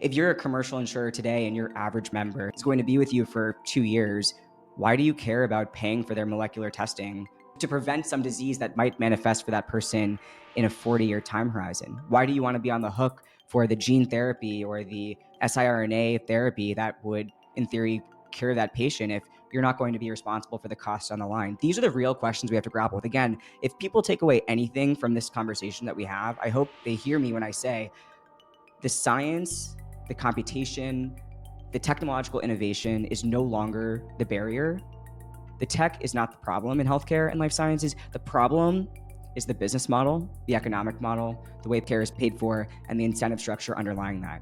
If you're a commercial insurer today and your average member is going to be with you for 2 years, why do you care about paying for their molecular testing to prevent some disease that might manifest for that person in a 40-year time horizon? Why do you want to be on the hook for the gene therapy or the siRNA therapy that would, in theory, cure that patient if you're not going to be responsible for the costs on the line? These are the real questions we have to grapple with. Again, if people take away anything from this conversation that we have, I hope they hear me when I say the science, the computation, the technological innovation is no longer the barrier. The tech is not the problem in healthcare and life sciences. The problem is the business model, the economic model, the way care is paid for, and the incentive structure underlying that.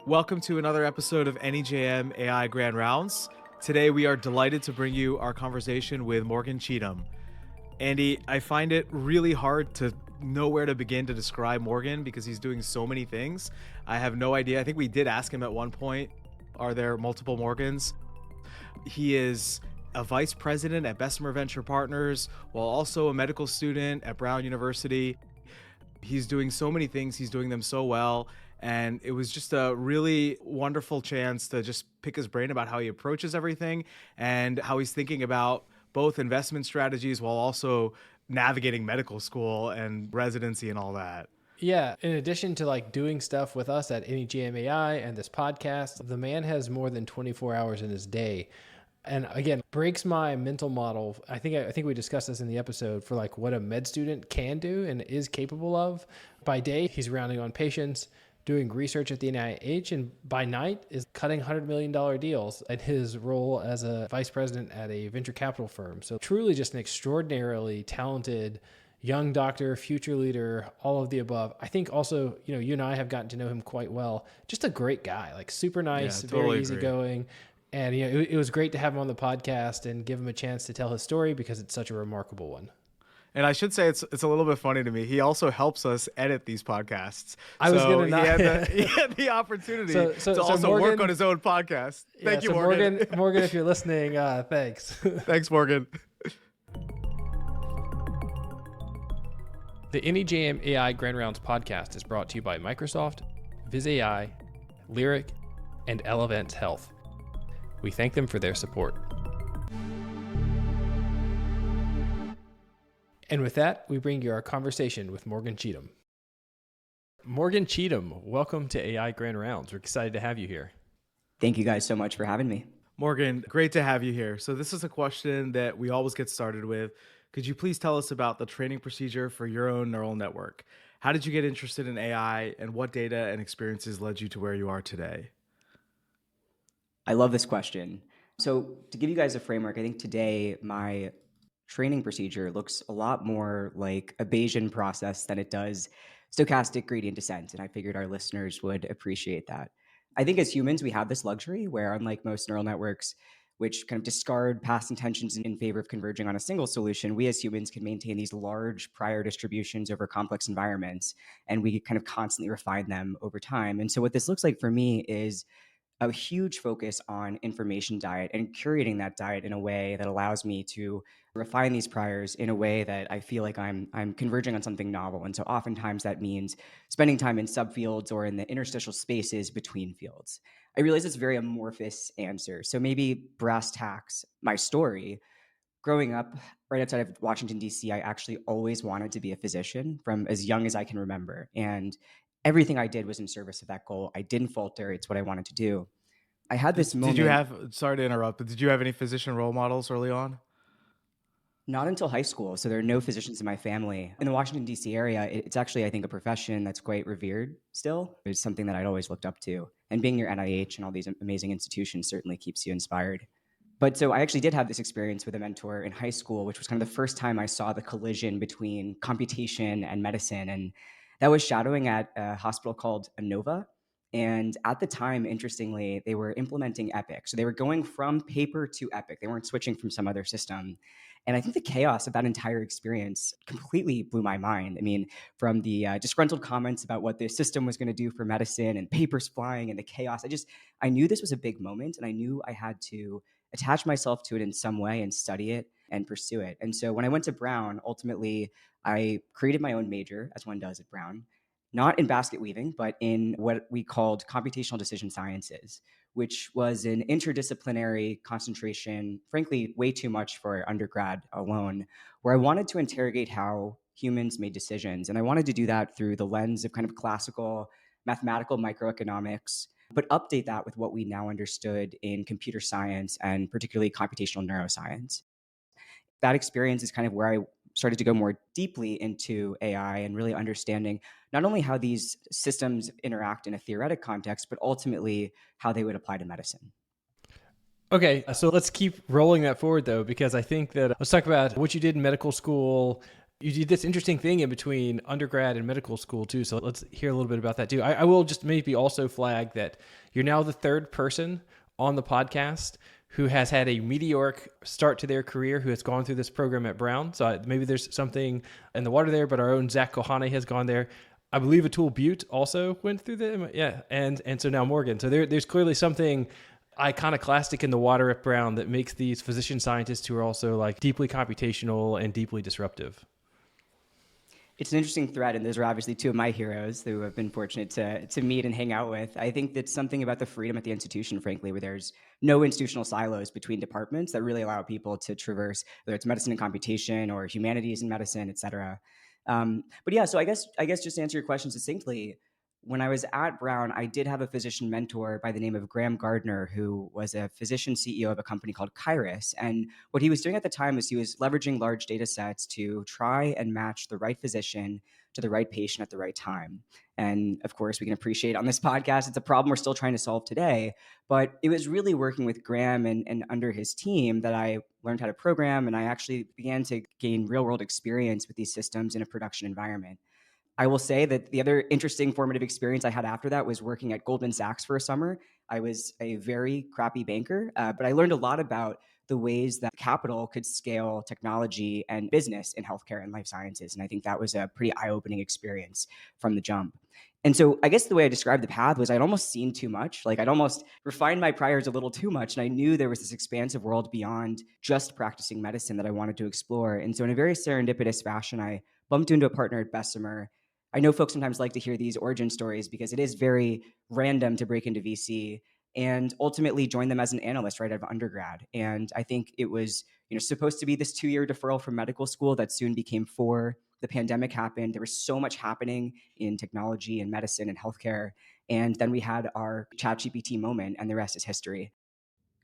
Welcome to another episode of NEJM AI Grand Rounds. Today we are delighted to bring you our conversation with Morgan Cheatham. Andy, I find it really hard to know where to begin to describe Morgan because he's doing so many things. I have no idea. I think we did ask him at one point, are there multiple Morgans? He is a vice president at Bessemer Venture Partners, while also a medical student at Brown University. He's doing so many things. He's doing them so well. And it was just a really wonderful chance to just pick his brain about how he approaches everything and how he's thinking about both investment strategies while also navigating medical school and residency and all that. Yeah, in addition to doing stuff with us at NEJM AI and this podcast, the man has more than 24 hours in his day. And again, breaks my mental model. I think we discussed this in the episode for what a med student can do and is capable of. By day, he's rounding on patients, doing research at the NIH, and by night is cutting $100 million deals in his role as a vice president at a venture capital firm. So truly just an extraordinarily talented young doctor, future leader, all of the above. I think also, you and I have gotten to know him quite well. Just a great guy, super nice, very easygoing. And it was great to have him on the podcast and give him a chance to tell his story because it's such a remarkable one. And I should say it's a little bit funny to me. He also helps us edit these podcasts. I was going to he had the opportunity to also Morgan, work on his own podcast. Thank you, Morgan. Morgan, if you're listening, thanks. Thanks, Morgan. The NEJM AI Grand Rounds podcast is brought to you by Microsoft, Viz.ai, Lyric, and Elevance Health. We thank them for their support. And with that, we bring you our conversation with Morgan Cheatham. Morgan Cheatham, welcome to AI Grand Rounds. We're excited to have you here. Thank you guys so much for having me. Morgan, great to have you here. So this is a question that we always get started with. Could you please tell us about the training procedure for your own neural network? How did you get interested in AI, and what data and experiences led you to where you are today? I love this question. So to give you guys a framework, I think today my training procedure looks a lot more like a Bayesian process than it does stochastic gradient descent. And I figured our listeners would appreciate that. I think as humans, we have this luxury where, unlike most neural networks, which kind of discard past intentions in favor of converging on a single solution, we as humans can maintain these large prior distributions over complex environments, and we kind of constantly refine them over time. And so what this looks like for me is a huge focus on information diet and curating that diet in a way that allows me to refine these priors in a way that I feel like I'm converging on something novel. And so oftentimes that means spending time in subfields or in the interstitial spaces between fields. I realize it's a very amorphous answer. So maybe brass tacks, my story. Growing up right outside of Washington, D.C., I actually always wanted to be a physician from as young as I can remember. And everything I did was in service of that goal. I didn't falter. It's what I wanted to do. I had this moment. Sorry to interrupt, but did you have any physician role models early on? Not until high school. So there are no physicians in my family. In the Washington, D.C. area, it's actually, I think, a profession that's quite revered still. It's something that I'd always looked up to. And being near NIH and all these amazing institutions certainly keeps you inspired. But so I actually did have this experience with a mentor in high school, which was kind of the first time I saw the collision between computation and medicine. And that was shadowing at a hospital called Inova. And at the time, interestingly, they were implementing Epic. So they were going from paper to Epic. They weren't switching from some other system. And I think the chaos of that entire experience completely blew my mind. I mean, from the disgruntled comments about what the system was going to do for medicine and papers flying and the chaos, I knew this was a big moment, and I knew I had to attach myself to it in some way and study it and pursue it. And so when I went to Brown, ultimately, I created my own major, as one does at Brown, not in basket weaving, but in what we called computational decision sciences, which was an interdisciplinary concentration, frankly, way too much for undergrad alone, where I wanted to interrogate how humans made decisions. And I wanted to do that through the lens of kind of classical mathematical microeconomics, but update that with what we now understood in computer science and particularly computational neuroscience. That experience is kind of where I started to go more deeply into AI and really understanding not only how these systems interact in a theoretic context, but ultimately how they would apply to medicine. Okay, so let's keep rolling that forward though, because I think that let's talk about what you did in medical school. You did this interesting thing in between undergrad and medical school too. So let's hear a little bit about that too. I will just maybe also flag that you're now the third person on the podcast who has had a meteoric start to their career, who has gone through this program at Brown. So maybe there's something in the water there, but our own Zach Kohane has gone there. I believe Atul Butte also went through them. Yeah. And so now Morgan. So there's clearly something iconoclastic in the water at Brown that makes these physician scientists who are also like deeply computational and deeply disruptive. It's an interesting thread, and those are obviously two of my heroes who I've been fortunate to meet and hang out with. I think that's something about the freedom at the institution, frankly, where there's no institutional silos between departments that really allow people to traverse, whether it's medicine and computation or humanities and medicine, et cetera. But yeah, so I guess just to answer your question succinctly, when I was at Brown, I did have a physician mentor by the name of Graham Gardner, who was a physician CEO of a company called Kairos. And what he was doing at the time was he was leveraging large data sets to try and match the right physician to the right patient at the right time. And of course, we can appreciate on this podcast, it's a problem we're still trying to solve today. But it was really working with Graham and under his team that I learned how to program. And I actually began to gain real world experience with these systems in a production environment. I will say that the other interesting formative experience I had after that was working at Goldman Sachs for a summer. I was a very crappy banker, but I learned a lot about the ways that capital could scale technology and business in healthcare and life sciences. And I think that was a pretty eye-opening experience from the jump. And so I guess the way I described the path was I'd almost seen too much. Like I'd almost refined my priors a little too much. And I knew there was this expansive world beyond just practicing medicine that I wanted to explore. And so in a very serendipitous fashion, I bumped into a partner at Bessemer. I know folks sometimes like to hear these origin stories because it is very random to break into VC, and ultimately joined them as an analyst right out of undergrad. And I think it was, supposed to be this 2-year deferral from medical school that soon became 4. The pandemic happened. There was so much happening in technology and medicine and healthcare. And then we had our ChatGPT moment, and the rest is history.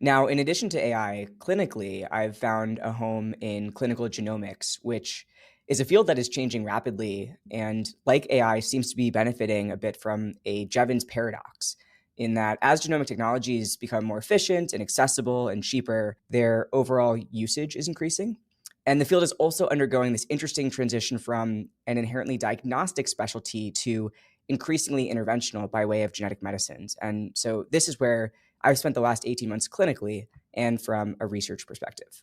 Now, in addition to AI, clinically, I've found a home in clinical genomics, which is a field that is changing rapidly and, like AI, seems to be benefiting a bit from a Jevons paradox, in that as genomic technologies become more efficient and accessible and cheaper, their overall usage is increasing. And the field is also undergoing this interesting transition from an inherently diagnostic specialty to increasingly interventional by way of genetic medicines. And so this is where I've spent the last 18 months clinically and from a research perspective.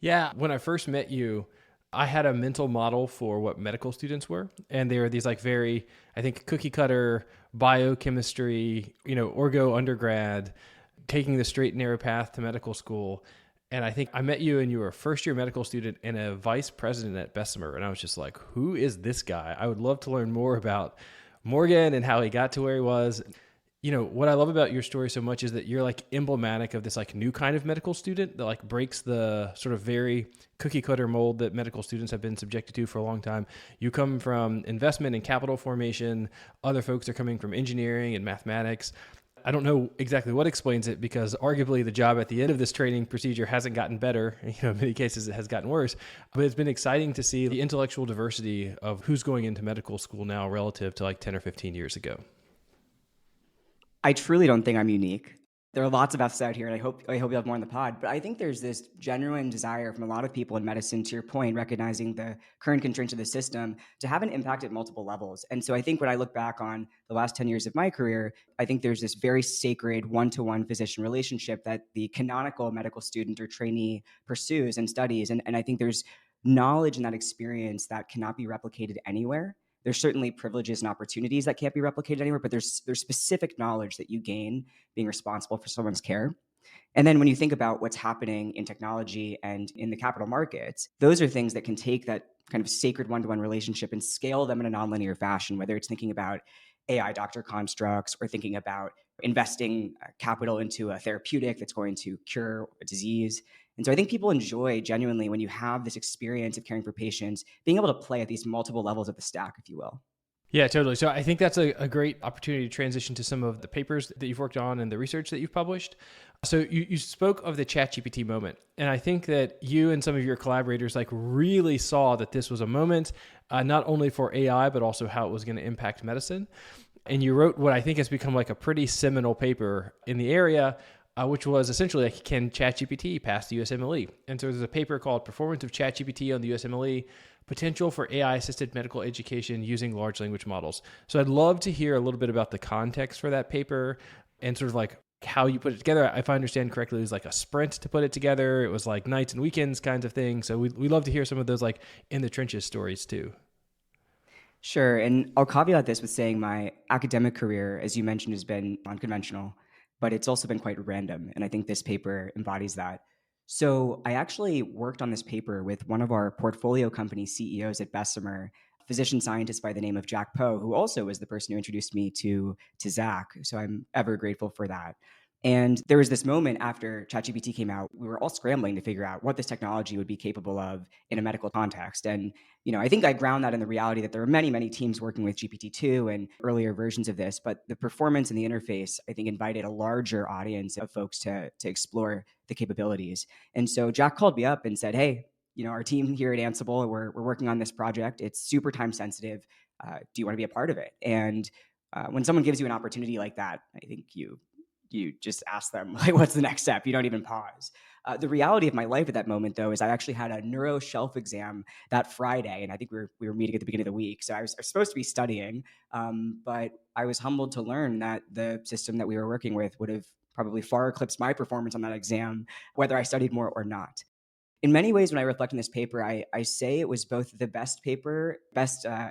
Yeah, when I first met you, I had a mental model for what medical students were. And they were these like very, I think, cookie cutter biochemistry, orgo undergrad, taking the straight and narrow path to medical school. And I think I met you and you were a first year medical student and a vice president at Bessemer. And I was just like, who is this guy? I would love to learn more about Morgan and how he got to where he was. What I love about your story so much is that you're like emblematic of this like new kind of medical student that like breaks the sort of very cookie cutter mold that medical students have been subjected to for a long time. You come from investment and capital formation. Other folks are coming from engineering and mathematics. I don't know exactly what explains it because arguably the job at the end of this training procedure hasn't gotten better. In many cases it has gotten worse, but it's been exciting to see the intellectual diversity of who's going into medical school now relative to like 10 or 15 years ago. I truly don't think I'm unique. There are lots of Fs out here, and I hope you'll have more in the pod. But I think there's this genuine desire from a lot of people in medicine, to your point, recognizing the current constraints of the system, to have an impact at multiple levels. And so I think when I look back on the last 10 years of my career, I think there's this very sacred one-to-one physician relationship that the canonical medical student or trainee pursues and studies. And I think there's knowledge in that experience that cannot be replicated anywhere. There's certainly privileges and opportunities that can't be replicated anywhere, but there's specific knowledge that you gain being responsible for someone's care. And then when you think about what's happening in technology and in the capital markets, those are things that can take that kind of sacred one-to-one relationship and scale them in a nonlinear fashion, whether it's thinking about AI doctor constructs or thinking about investing capital into a therapeutic that's going to cure a disease. And so I think people enjoy genuinely when you have this experience of caring for patients, being able to play at these multiple levels of the stack, if you will. Yeah, totally. So I think that's a great opportunity to transition to some of the papers that you've worked on and the research that you've published. So you spoke of the ChatGPT moment. And I think that you and some of your collaborators like really saw that this was a moment, not only for AI, but also how it was going to impact medicine. And you wrote what I think has become like a pretty seminal paper in the area, which was essentially like, can ChatGPT pass the USMLE? And so there's a paper called Performance of ChatGPT on the USMLE, Potential for AI-Assisted Medical Education Using Large Language Models. So I'd love to hear a little bit about the context for that paper and sort of like how you put it together. If I understand correctly, it was like a sprint to put it together. It was like nights and weekends kinds of thing. So we love to hear some of those like in the trenches stories too. Sure. And I'll caveat this with saying my academic career, as you mentioned, has been unconventional, but it's also been quite random. And I think this paper embodies that. So I actually worked on this paper with one of our portfolio company CEOs at Bessemer, physician scientist by the name of Jack Poe, who also was the person who introduced me to Zach. So I'm ever grateful for that. And there was this moment after ChatGPT came out, we were all scrambling to figure out what this technology would be capable of in a medical context. And I think I ground that in the reality that there are many, many teams working with GPT-2 and earlier versions of this, but the performance and the interface, I think, invited a larger audience of folks to explore the capabilities. And so Jack called me up and said, hey, our team here at Ansible, we're working on this project. It's super time sensitive. Do you want to be a part of it? And when someone gives you an opportunity like that, I think you just ask them, like, what's the next step? You don't even pause. The reality of my life at that moment, though, is I actually had a neuro shelf exam that Friday, and I think we were meeting at the beginning of the week. So I was supposed to be studying, but I was humbled to learn that the system that we were working with would have probably far eclipsed my performance on that exam, whether I studied more or not. In many ways, when I reflect on this paper, I say it was both the best paper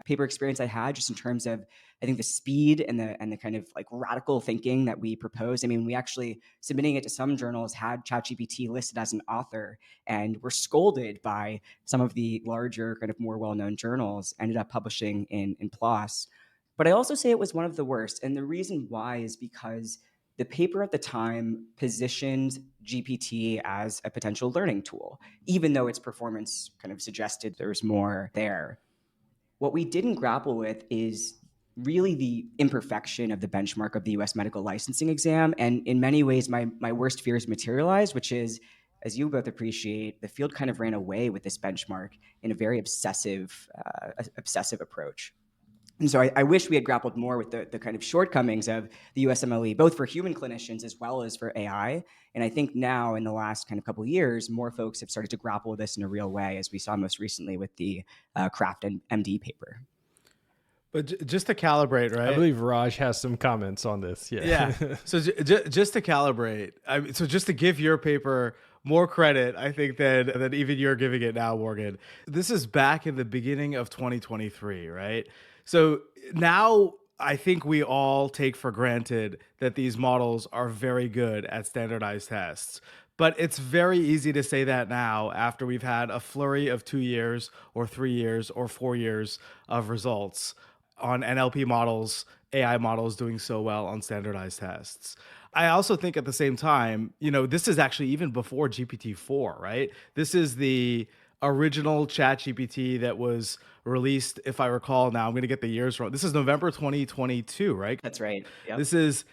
experience I had, just in terms of, I think, the speed and the kind of like radical thinking that we proposed. I mean, we actually, submitting it to some journals, had ChatGPT listed as an author, and were scolded by some of the larger, kind of more well-known journals. Ended up publishing in PLOS. But I also say it was one of the worst, and the reason why is because the paper at the time positioned GPT as a potential learning tool, even though its performance kind of suggested there's more there. What we didn't grapple with is really the imperfection of the benchmark of the US medical licensing exam. And in many ways, my worst fears materialized, which is, as you both appreciate, the field kind of ran away with this benchmark in a very obsessive approach. And so I wish we had grappled more with the kind of shortcomings of the USMLE, both for human clinicians as well as for AI. And I think now, in the last kind of couple of years, more folks have started to grapple with this in a real way, as we saw most recently with the Kraft and MD paper. But just to calibrate, right? I believe Raj has some comments on this. Yeah. So just to calibrate, so just to give your paper more credit, I think, than even you're giving it now, Morgan. This is back in the beginning of 2023, right? So now I think we all take for granted that these models are very good at standardized tests. But it's very easy to say that now after we've had a flurry of 2 years or 3 years or 4 years of results on NLP models, AI models doing so well on standardized tests. I also think at the same time, this is actually even before GPT-4, right? This is the original ChatGPT that was released, if I recall now, I'm going to get the years wrong. This is November 2022, right? That's right. Yep. This is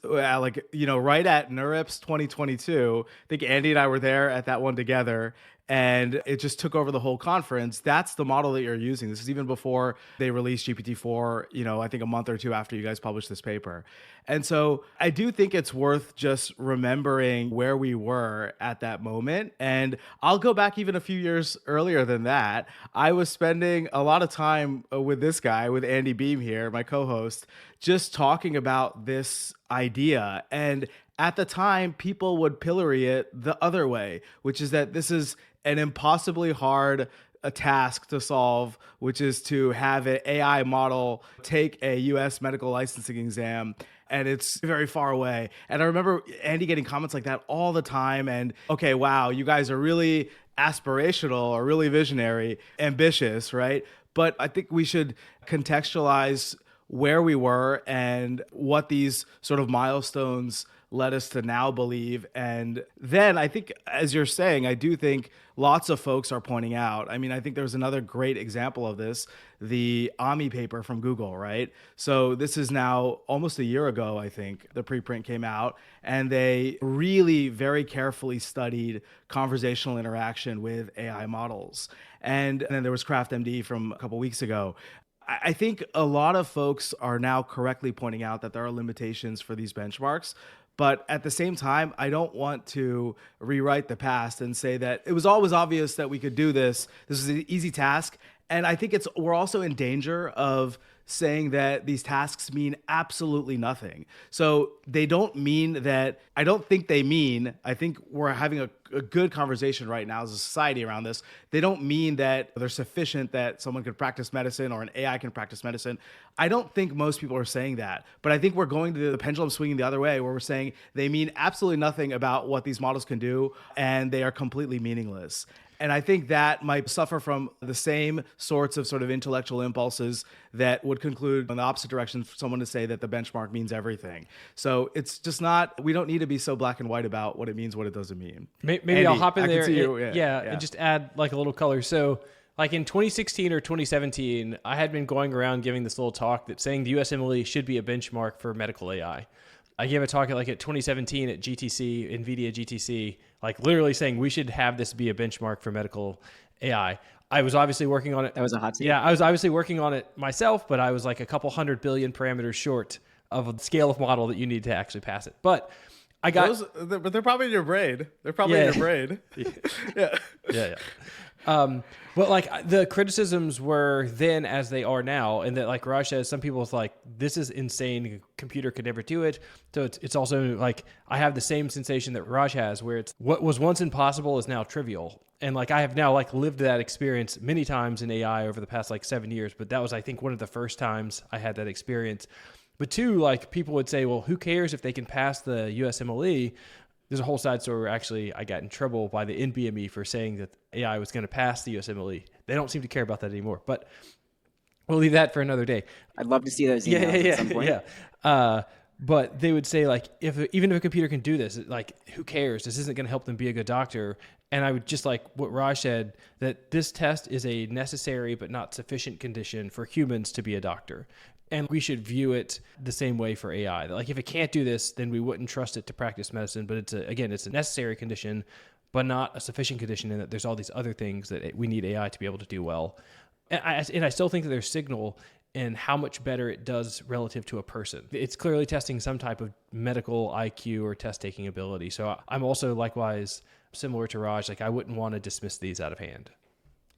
right at NeurIPS 2022. I think Andy and I were there at that one together, and it just took over the whole conference. That's the model that you're using. This is even before they released GPT-4, I think a month or two after you guys published this paper. And so I do think it's worth just remembering where we were at that moment. And I'll go back even a few years earlier than that. I was spending a lot of time with this guy, with Andy Beam here, my co-host, just talking about this idea. And at the time, people would pillory it the other way, which is that this is an impossibly hard task to solve, which is to have an AI model take a US medical licensing exam and it's very far away. And I remember Andy getting comments like that all the time. And okay, wow, you guys are really aspirational or really visionary, ambitious, right? But I think we should contextualize where we were and what these sort of milestones led us to now believe. And then I think, as you're saying, I do think lots of folks are pointing out. I mean, I think there's another great example of this, the AMI paper from Google, right? So this is now almost a year ago, I think, the preprint came out, and they really very carefully studied conversational interaction with AI models. And then there was CraftMD from a couple weeks ago. I think a lot of folks are now correctly pointing out that there are limitations for these benchmarks. But at the same time, I don't want to rewrite the past and say that it was always obvious that we could do this. This is an easy task. And I think we're also in danger of saying that these tasks mean absolutely nothing. So they don't mean that, I don't think they mean, I think we're having a good conversation right now as a society around this. They don't mean that they're sufficient that someone could practice medicine or an AI can practice medicine. I don't think most people are saying that, but I think we're going to the pendulum swinging the other way, where we're saying they mean absolutely nothing about what these models can do, and they are completely meaningless. And I think that might suffer from the same sorts of sort of intellectual impulses that would conclude in the opposite direction for someone to say that the benchmark means everything. So it's just not, we don't need to be so black and white about what it means, what it doesn't mean. Maybe Andy, I'll hop in there and and just add like a little color. So like in 2016 or 2017, I had been going around giving this little talk that saying the USMLE should be a benchmark for medical AI. I gave a talk at 2017 at GTC, NVIDIA GTC, like literally saying we should have this be a benchmark for medical AI. I was obviously working on it. That was a hot take. Yeah, I was obviously working on it myself, but I was like a couple 100 billion parameters short of a scale of model that you need to actually pass it. But I got... but they're probably in your brain. They're probably in your brain. Yeah. But like the criticisms were then as they are now, and that like Raj says, some people was like, this is insane. A computer could never do it. So it's also like, I have the same sensation that Raj has, where it's what was once impossible is now trivial. And like, I have now like lived that experience many times in AI over the past like 7 years, but that was, I think, one of the first times I had that experience. But two, like people would say, well, who cares if they can pass the USMLE? There's a whole side story where actually I got in trouble by the NBME for saying that AI was going to pass the USMLE. They don't seem to care about that anymore, but we'll leave that for another day. I'd love to see those emails at some point. Yeah. But they would say like, even if a computer can do this, like who cares? This isn't going to help them be a good doctor. And I would just like what Raj said, that this test is a necessary but not sufficient condition for humans to be a doctor. And we should view it the same way for AI. Like if it can't do this, then we wouldn't trust it to practice medicine. But it's a necessary condition, but not a sufficient condition, in that there's all these other things that we need AI to be able to do well. And I still think that there's signal in how much better it does relative to a person. It's clearly testing some type of medical IQ or test-taking ability. So I'm also likewise similar to Raj. Like I wouldn't want to dismiss these out of hand.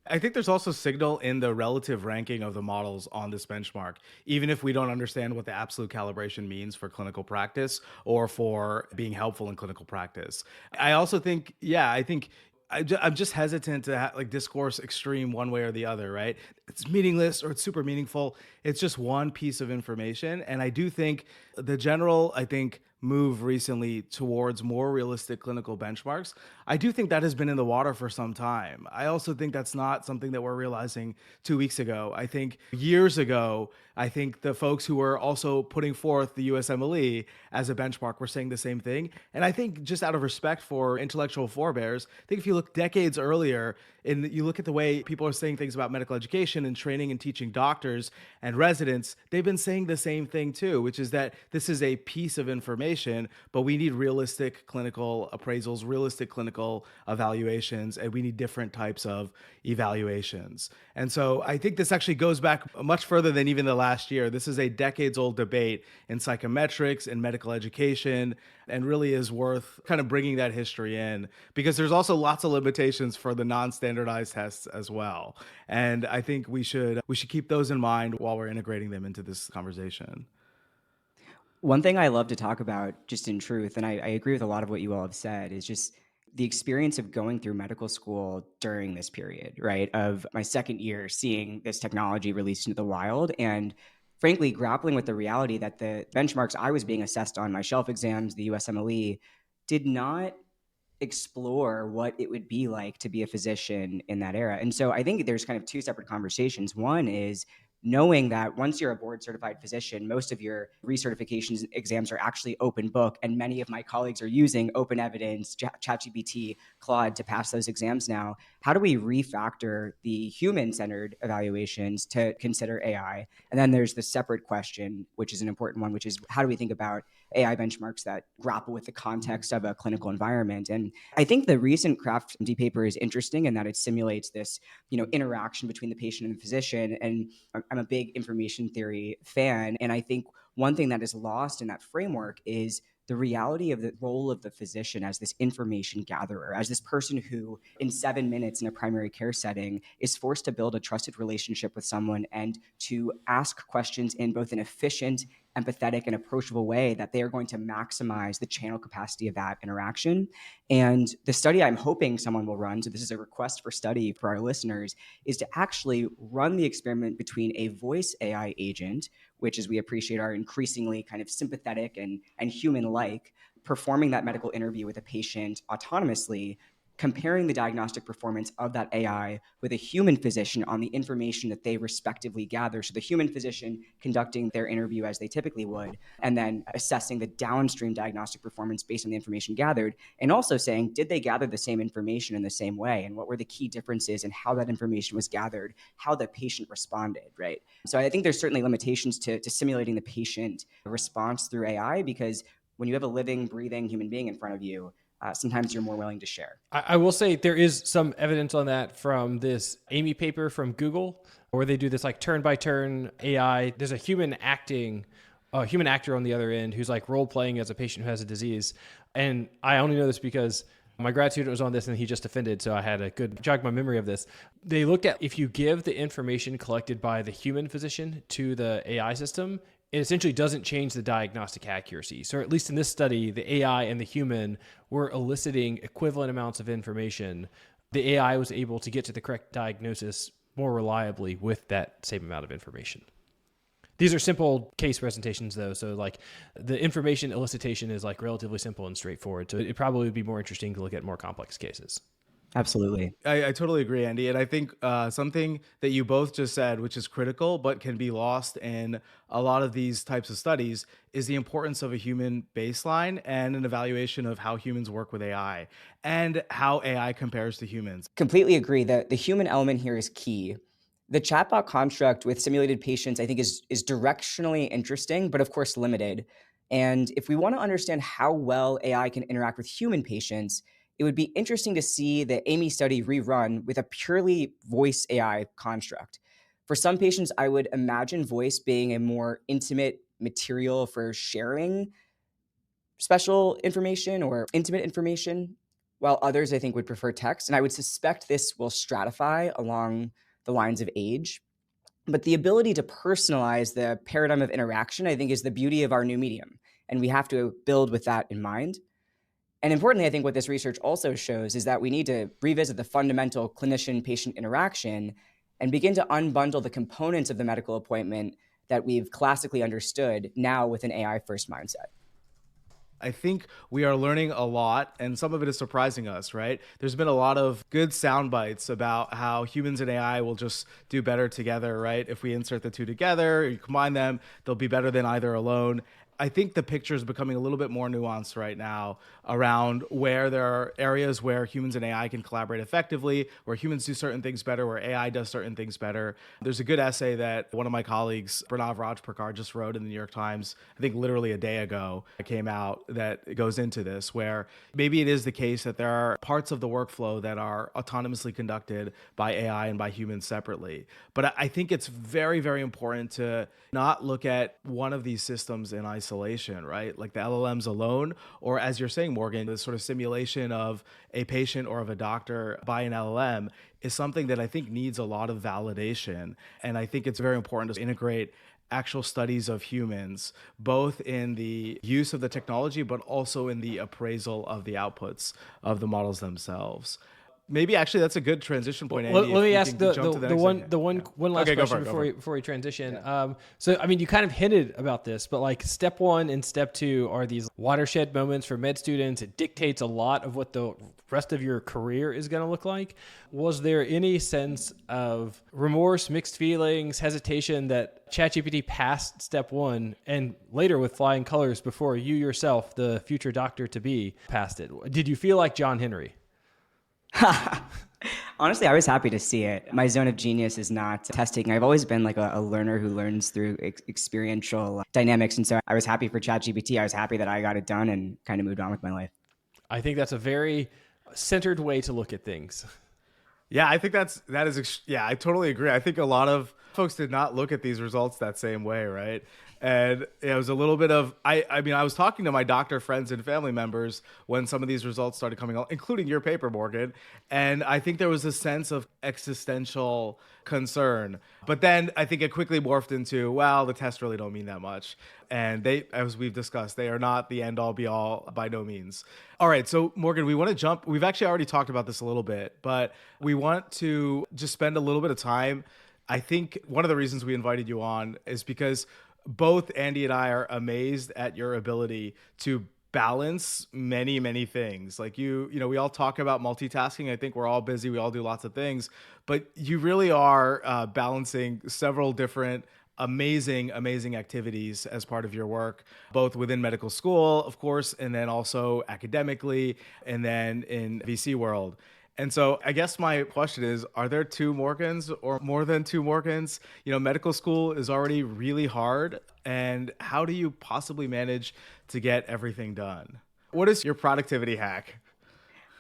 I think there's also signal in the relative ranking of the models on this benchmark, even if we don't understand what the absolute calibration means for clinical practice or for being helpful in clinical practice. I also think, I'm just hesitant to discourse extreme one way or the other, right? It's meaningless or it's super meaningful. It's just one piece of information. And I do think the general, move recently towards more realistic clinical benchmarks, I do think that has been in the water for some time. I also think that's not something that we're realizing 2 weeks ago. I think years ago, I think the folks who were also putting forth the USMLE as a benchmark were saying the same thing. And I think just out of respect for intellectual forebears, I think if you look decades earlier and you look at the way people are saying things about medical education and training and teaching doctors and residents, they've been saying the same thing too, which is that this is a piece of information, but we need realistic clinical appraisals, realistic clinical evaluations, and we need different types of evaluations. And so I think this actually goes back much further than even the last year. This is a decades-old debate in psychometrics and medical education, and really is worth kind of bringing that history in, because there's also lots of limitations for the non-standardized tests as well. And I think we should keep those in mind while we're integrating them into this conversation. One thing I love to talk about, just in truth, and I agree with a lot of what you all have said, is just the experience of going through medical school during this period, right? Of my second year, seeing this technology released into the wild and frankly grappling with the reality that the benchmarks I was being assessed on, my shelf exams, the USMLE, did not explore what it would be like to be a physician in that era. And so I think there's kind of two separate conversations. One is knowing that once you're a board certified physician, most of your recertifications exams are actually open book. And many of my colleagues are using open evidence, ChatGPT, Claude to pass those exams now. How do we refactor the human centered evaluations to consider AI? And then there's the separate question, which is an important one, which is how do we think about AI benchmarks that grapple with the context of a clinical environment? And I think the recent Kraft MD paper is interesting in that it simulates this, interaction between the patient and the physician. And I'm a big information theory fan. And I think one thing that is lost in that framework is the reality of the role of the physician as this information gatherer, as this person who, in 7 minutes in a primary care setting, is forced to build a trusted relationship with someone and to ask questions in both an efficient, empathetic, and approachable way that they are going to maximize the channel capacity of that interaction. And the study I'm hoping someone will run, so this is a request for study for our listeners, is to actually run the experiment between a voice AI agent, which, as we appreciate, are increasingly kind of sympathetic and human-like, performing that medical interview with a patient autonomously, comparing the diagnostic performance of that AI with a human physician on the information that they respectively gather. So the human physician conducting their interview as they typically would, and then assessing the downstream diagnostic performance based on the information gathered, and also saying, did they gather the same information in the same way? And what were the key differences in how that information was gathered, how the patient responded, right? So I think there's certainly limitations to simulating the patient response through AI, because when you have a living, breathing human being in front of you, sometimes you're more willing to share. I will say there is some evidence on that from this Amy paper from Google, where they do this like turn by turn AI. There's a human actor on the other end who's like role playing as a patient who has a disease. And I only know this because my grad student was on this and he just offended. So I had a good jog my memory of this. They looked at if you give the information collected by the human physician to the AI system, it essentially doesn't change the diagnostic accuracy. So at least in this study, the AI and the human were eliciting equivalent amounts of information. The AI was able to get to the correct diagnosis more reliably with that same amount of information. These are simple case presentations though. So like the information elicitation is like relatively simple and straightforward. So it probably would be more interesting to look at more complex cases. Absolutely. I totally agree, Andy. And I think something that you both just said, which is critical, but can be lost in a lot of these types of studies, is the importance of a human baseline and an evaluation of how humans work with AI and how AI compares to humans. Completely agree that the human element here is key. The chatbot construct with simulated patients, I think, is directionally interesting, but of course limited. And if we want to understand how well AI can interact with human patients, it would be interesting to see the Amy study rerun with a purely voice AI construct. For some patients, I would imagine voice being a more intimate material for sharing special information or intimate information, while others I think would prefer text. And I would suspect this will stratify along the lines of age. But the ability to personalize the paradigm of interaction, I think, is the beauty of our new medium. And we have to build with that in mind. And importantly, I think what this research also shows is that we need to revisit the fundamental clinician-patient interaction and begin to unbundle the components of the medical appointment that we've classically understood now with an AI-first mindset. I think we are learning a lot, and some of it is surprising us, right? There's been a lot of good sound bites about how humans and AI will just do better together, right? If we insert the two together, you combine them, they'll be better than either alone. I think the picture is becoming a little bit more nuanced right now around where there are areas where humans and AI can collaborate effectively, where humans do certain things better, where AI does certain things better. There's a good essay that one of my colleagues, Pranav Rajprakash, just wrote in the New York Times, I think literally a day ago, it came out that goes into this, where maybe it is the case that there are parts of the workflow that are autonomously conducted by AI and by humans separately. But I think it's very, very important to not look at one of these systems in isolation, right? Like the LLMs alone, or as you're saying, Morgan, the sort of simulation of a patient or of a doctor by an LLM is something that I think needs a lot of validation. And I think it's very important to integrate actual studies of humans, both in the use of the technology, but also in the appraisal of the outputs of the models themselves. Maybe actually that's a good transition point, Well, Andy. let If me we ask can jump to the next thing. one last Okay, go for question it, go before for it. before we transition. So I mean, you kind of hinted about this, but like step 1 and step 2 are these watershed moments for med students. It dictates a lot of what the rest of your career is going to look like. Was there any sense of remorse, mixed feelings, hesitation that ChatGPT passed step 1 and later with flying colors before you yourself, the future doctor to be, passed it? Did you feel like John Henry? Honestly, I was happy to see it. My zone of genius is not testing. I've always been like a learner who learns through experiential dynamics. And so I was happy for ChatGPT. I was happy that I got it done and kind of moved on with my life. I think that's a very centered way to look at things. Yeah, I think yeah, I totally agree. I think a lot of folks did not look at these results that same way, right? And it was a little bit of, I mean, I was talking to my doctor friends and family members when some of these results started coming out, including your paper, Morgan. And I think there was a sense of existential concern. But then I think it quickly morphed into, well, the tests really don't mean that much. And they, as we've discussed, they are not the end all be all by no means. All right. So Morgan, we want to jump. We've actually already talked about this a little bit, but we want to just spend a little bit of time. I think one of the reasons we invited you on is because both Andy and I are amazed at your ability to balance many, many things. Like you know, we all talk about multitasking. I think we're all busy. We all do lots of things, but you really are balancing several different amazing activities as part of your work, both within medical school, of course, and then also academically, and then in VC world. And so I guess my question is, are there two Morgans or more than two Morgans? You know, medical school is already really hard. And how do you possibly manage to get everything done? What is your productivity hack?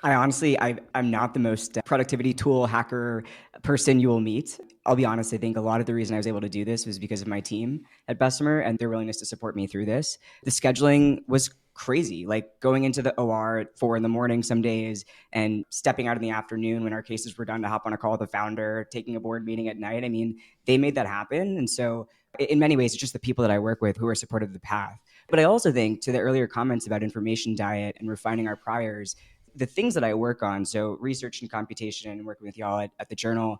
I'm not the most productivity tool hacker person you will meet. I'll be honest, I think a lot of the reason I was able to do this was because of my team at Bessemer and their willingness to support me through this. The scheduling was crazy, like going into the OR at 4 a.m. some days and stepping out in the afternoon when our cases were done to hop on a call with the founder, taking a board meeting at night. I mean, they made that happen. And so in many ways, it's just the people that I work with who are supportive of the path. But I also think, to the earlier comments about information diet and refining our priors, the things that I work on, so research and computation and working with y'all at the journal,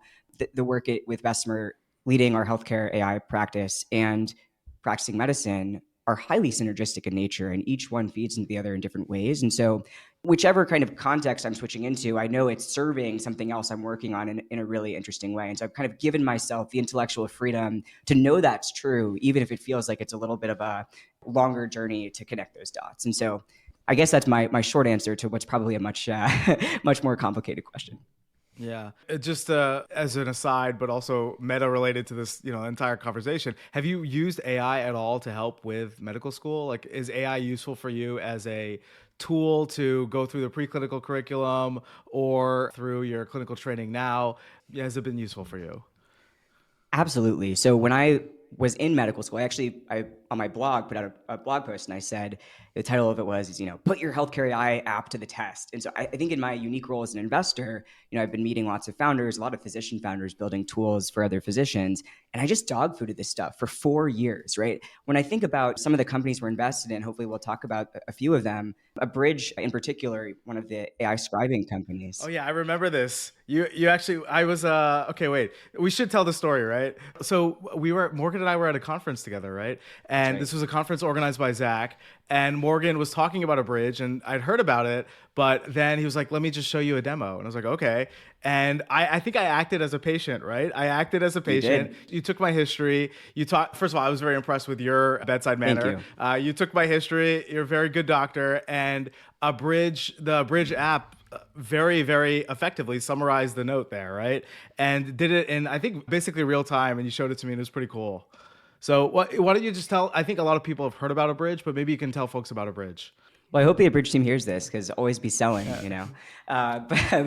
the work with Bessemer, leading our healthcare AI practice and practicing medicine are highly synergistic in nature, and each one feeds into the other in different ways. And so whichever kind of context I'm switching into, I know it's serving something else I'm working on in a really interesting way. And so I've kind of given myself the intellectual freedom to know that's true, even if it feels like it's a little bit of a longer journey to connect those dots. And so I guess that's my short answer to what's probably a much much more complicated question. Yeah. Just as an aside, but also meta related to this, entire conversation, have you used AI at all to help with medical school? Like, is AI useful for you as a tool to go through the preclinical curriculum or through your clinical training now? Has it been useful for you? Absolutely. So when I was in medical school, I on my blog put out a blog post, and I said the title of it was, put your healthcare AI app to the test. And so I think in my unique role as an investor, I've been meeting lots of founders, a lot of physician founders building tools for other physicians. And I just dog fooded this stuff for 4 years, right? When I think about some of the companies we're invested in, hopefully we'll talk about a few of them. A Bridge in particular, one of the AI scribing companies. Oh yeah, I remember this. You actually, I was okay. Wait, we should tell the story, right? So Morgan and I were at a conference together, right? And this was a conference organized by Zach. And Morgan was talking about a bridge, and I'd heard about it, but then he was like, "Let me just show you a demo." And I was like, "Okay." And I think I acted as a patient, right? I acted as a patient. You took my history. You taught. First of all, I was very impressed with your bedside manner. Thank you. You took my history. You're a very good doctor, and the Bridge app very, very effectively summarized the note there, right? And did it in, I think, basically real time, and you showed it to me, and it was pretty cool. So why don't you just tell, I think a lot of people have heard about a bridge, but maybe you can tell folks about a bridge. Well, I hope the Abridge team hears this, because always be selling,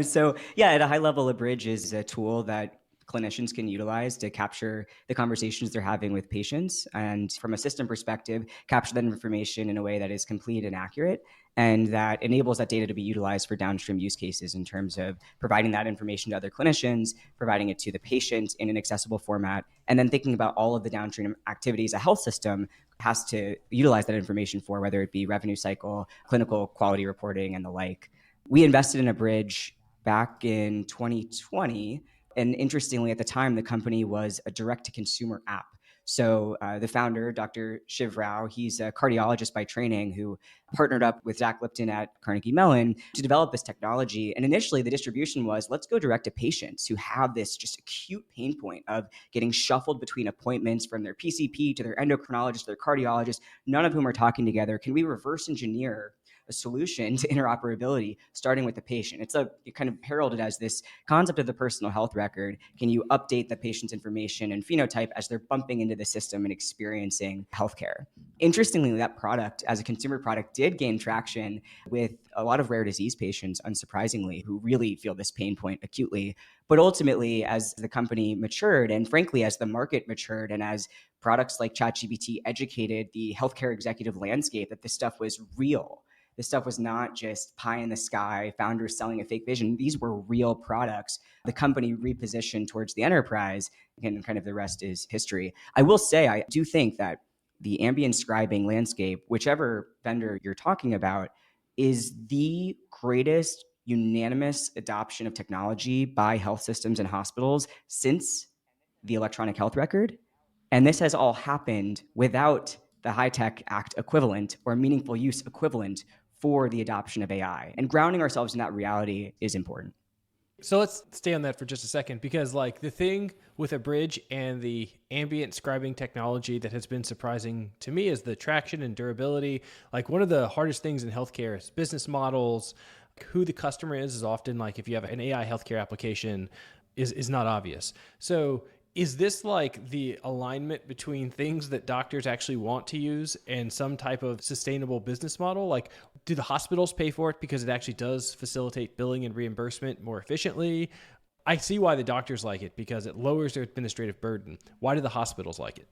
So yeah, at a high level, Abridge is a tool that clinicians can utilize to capture the conversations they're having with patients, and from a system perspective, capture that information in a way that is complete and accurate, and that enables that data to be utilized for downstream use cases in terms of providing that information to other clinicians, providing it to the patient in an accessible format, and then thinking about all of the downstream activities a health system has to utilize that information for, whether it be revenue cycle, clinical quality reporting, and the like. We invested in a Bridge back in 2020. And interestingly, at the time, the company was a direct-to-consumer app. So the founder, Dr. Shiv Rao, he's a cardiologist by training who partnered up with Zach Lipton at Carnegie Mellon to develop this technology. And initially, the distribution was, let's go direct to patients who have this just acute pain point of getting shuffled between appointments from their PCP to their endocrinologist, their cardiologist, none of whom are talking together. Can we reverse engineer a solution to interoperability, starting with the patient? It's kind of heralded as this concept of the personal health record. Can you update the patient's information and phenotype as they're bumping into the system and experiencing healthcare? Interestingly, that product as a consumer product did gain traction with a lot of rare disease patients, unsurprisingly, who really feel this pain point acutely. But ultimately, as the company matured, and frankly, as the market matured, and as products like ChatGPT educated the healthcare executive landscape that this stuff was real, this stuff was not just pie in the sky, founders selling a fake vision. These were real products. The company repositioned towards the enterprise, and kind of the rest is history. I will say, I do think that the ambient scribing landscape, whichever vendor you're talking about, is the greatest unanimous adoption of technology by health systems and hospitals since the electronic health record. And this has all happened without the HITECH Act equivalent or meaningful use equivalent for the adoption of AI. And grounding ourselves in that reality is important. So let's stay on that for just a second, because like the thing with a bridge and the ambient scribing technology that has been surprising to me is the traction and durability. Like one of the hardest things in healthcare is business models. Who the customer is often like, if you have an AI healthcare application, is not obvious. So is this like the alignment between things that doctors actually want to use and some type of sustainable business model? Like, do the hospitals pay for it because it actually does facilitate billing and reimbursement more efficiently? I see why the doctors like it, because it lowers their administrative burden. Why do the hospitals like it?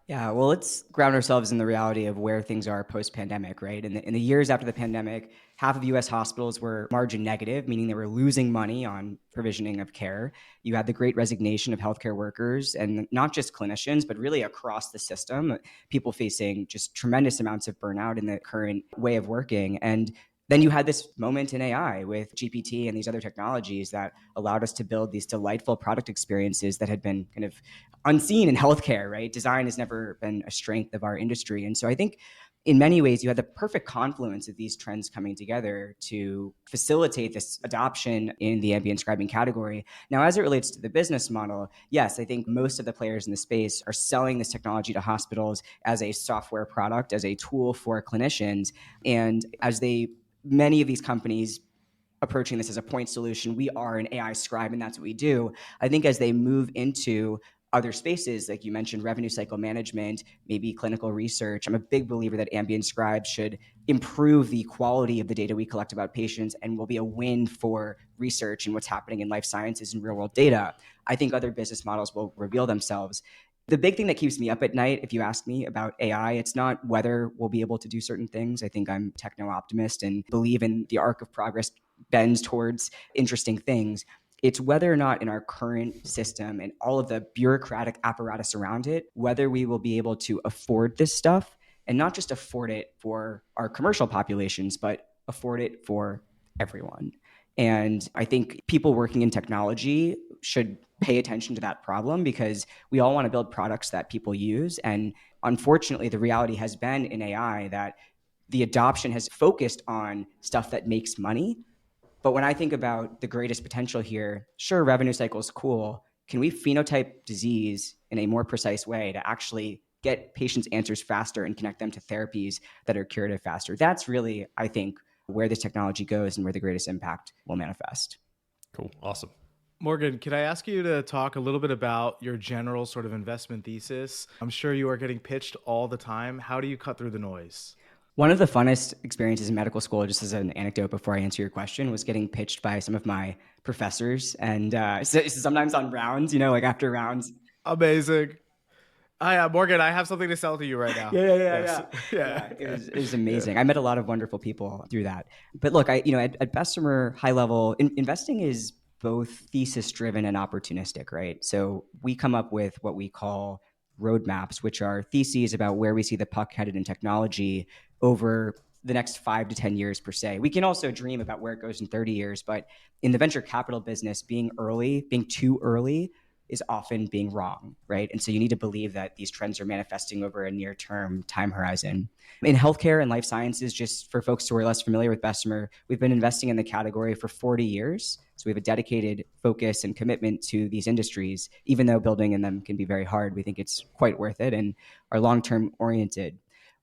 Yeah, well, let's ground ourselves in the reality of where things are post-pandemic, right? In the years after the pandemic, half of US hospitals were margin negative, meaning they were losing money on provisioning of care. You had the great resignation of healthcare workers, and not just clinicians, but really across the system, people facing just tremendous amounts of burnout in the current way of working. And then you had this moment in AI with GPT and these other technologies that allowed us to build these delightful product experiences that had been kind of unseen in healthcare, right? Design has never been a strength of our industry. And so I think in many ways, you had the perfect confluence of these trends coming together to facilitate this adoption in the ambient scribing category. Now, as it relates to the business model, yes, I think most of the players in the space are selling this technology to hospitals as a software product, as a tool for clinicians. And as many of these companies approaching this as a point solution, we are an AI scribe and that's what we do. I think as they move into other spaces, like you mentioned, revenue cycle management, maybe clinical research, I'm a big believer that ambient scribes should improve the quality of the data we collect about patients and will be a win for research and what's happening in life sciences and real world data. I think other business models will reveal themselves. The big thing that keeps me up at night, if you ask me about AI, it's not whether we'll be able to do certain things. I think I'm techno optimist and believe in the arc of progress bends towards interesting things. It's whether or not in our current system and all of the bureaucratic apparatus around it, whether we will be able to afford this stuff, and not just afford it for our commercial populations, but afford it for everyone. And I think people working in technology should pay attention to that problem, because we all want to build products that people use. And unfortunately, the reality has been in AI that the adoption has focused on stuff that makes money. But when I think about the greatest potential here, sure, revenue cycle is cool. Can we phenotype disease in a more precise way to actually get patients answers faster and connect them to therapies that are curative faster? That's really, I think, where this technology goes and where the greatest impact will manifest. Cool. Awesome. Morgan, can I ask you to talk a little bit about your general sort of investment thesis? I'm sure you are getting pitched all the time. How do you cut through the noise? One of the funnest experiences in medical school, just as an anecdote before I answer your question, was getting pitched by some of my professors. And sometimes on rounds, like after rounds. Amazing. Hi, Morgan, I have something to sell to you right now. Yeah. Yeah. It was amazing. I met a lot of wonderful people through that. But look, at Bessemer high level, investing is both thesis driven and opportunistic, right? So we come up with what we call roadmaps, which are theses about where we see the puck headed in technology over the next 5 to 10 years per se. We can also dream about where it goes in 30 years, but in the venture capital business, being too early is often being wrong, right? And so you need to believe that these trends are manifesting over a near-term time horizon. In healthcare and life sciences, just for folks who are less familiar with Bessemer, we've been investing in the category for 40 years. So we have a dedicated focus and commitment to these industries. Even though building in them can be very hard, we think it's quite worth it and are long-term oriented.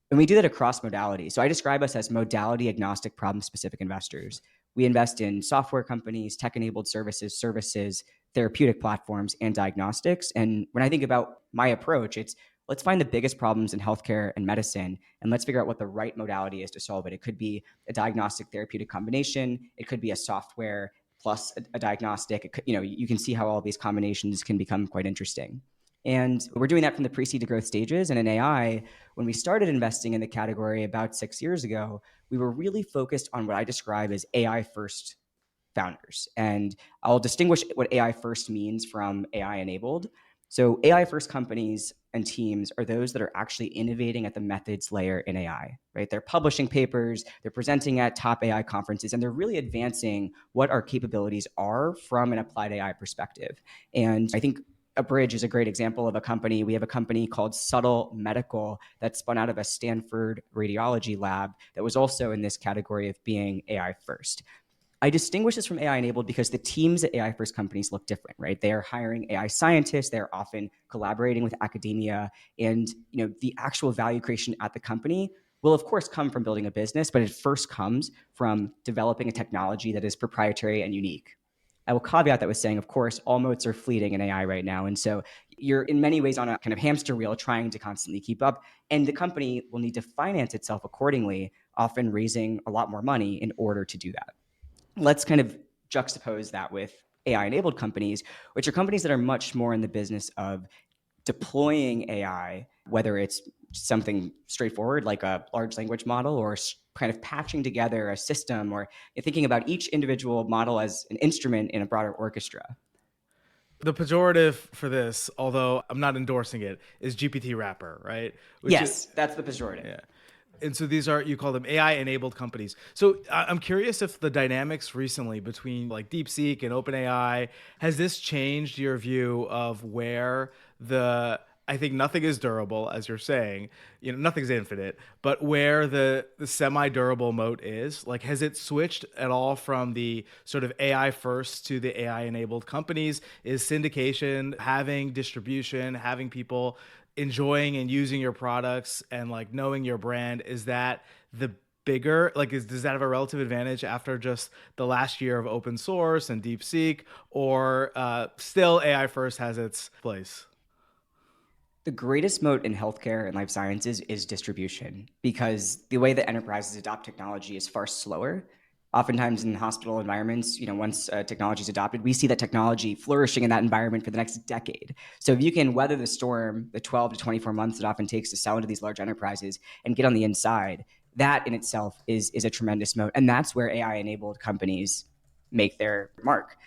And we do that across modalities. So I describe us as modality agnostic, problem specific investors. We invest in software companies, tech enabled services, therapeutic platforms, and diagnostics. And when I think about my approach, it's let's find the biggest problems in healthcare and medicine, and let's figure out what the right modality is to solve it. It could be a diagnostic therapeutic combination. It could be a software plus a diagnostic. It could, you can see how all these combinations can become quite interesting. And we're doing that from the pre-seed to growth stages. And in AI, when we started investing in the category about 6 years ago, we were really focused on what I describe as AI first founders. And I'll distinguish what AI first means from AI enabled. So AI first companies and teams are those that are actually innovating at the methods layer in AI, right? They're publishing papers, they're presenting at top AI conferences, and they're really advancing what our capabilities are from an applied AI perspective. And I think a bridge is a great example of a company. We have a company called Subtle Medical that spun out of a Stanford radiology lab that was also in this category of being AI first. I distinguish this from AI enabled because the teams at AI first companies look different, right? They are hiring AI scientists, they're often collaborating with academia, and the actual value creation at the company will of course come from building a business, but it first comes from developing a technology that is proprietary and unique. I will caveat that with saying, of course, all moats are fleeting in AI right now. And so you're in many ways on a kind of hamster wheel trying to constantly keep up. And the company will need to finance itself accordingly, often raising a lot more money in order to do that. Let's kind of juxtapose that with AI enabled companies, which are companies that are much more in the business of deploying AI, whether it's something straightforward like a large language model or kind of patching together a system, or thinking about each individual model as an instrument in a broader orchestra. The pejorative for this, although I'm not endorsing it, is GPT wrapper, right? Yes, that's the pejorative. Yeah. And so these are, you call them AI enabled companies. So I'm curious if the dynamics recently between like DeepSeek and OpenAI, has this changed your view of where I think nothing is durable, as you're saying, nothing's infinite, but where the semi-durable moat is? Like, has it switched at all from the sort of AI first to the AI enabled companies? Is syndication, having distribution, having people enjoying and using your products and like knowing your brand, is that the bigger, like, does that have a relative advantage after just the last year of open source and DeepSeek, or still AI first has its place? The greatest moat in healthcare and life sciences is distribution, because the way that enterprises adopt technology is far slower. Oftentimes in hospital environments, once technology is adopted, we see that technology flourishing in that environment for the next decade. So if you can weather the storm, the 12 to 24 months it often takes to sell into these large enterprises and get on the inside, that in itself is a tremendous moat. And that's where AI-enabled companies make their mark.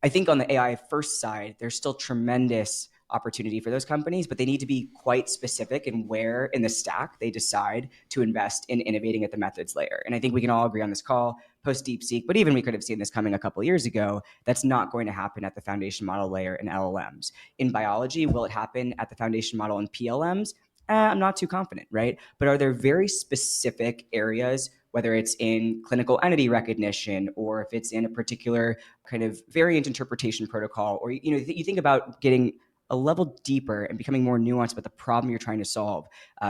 I think on the AI first side, there's still tremendous opportunity for those companies, but they need to be quite specific in where in the stack they decide to invest in innovating at the methods layer. And I think we can all agree on this call, post DeepSeek, but even we could have seen this coming a couple of years ago, that's not going to happen at the foundation model layer in LLMs. In biology, will it happen at the foundation model in PLMs? I'm not too confident, right? But are there very specific areas, whether it's in clinical entity recognition or if it's in a particular kind of variant interpretation protocol, or you think about getting a level deeper and becoming more nuanced about the problem you're trying to solve,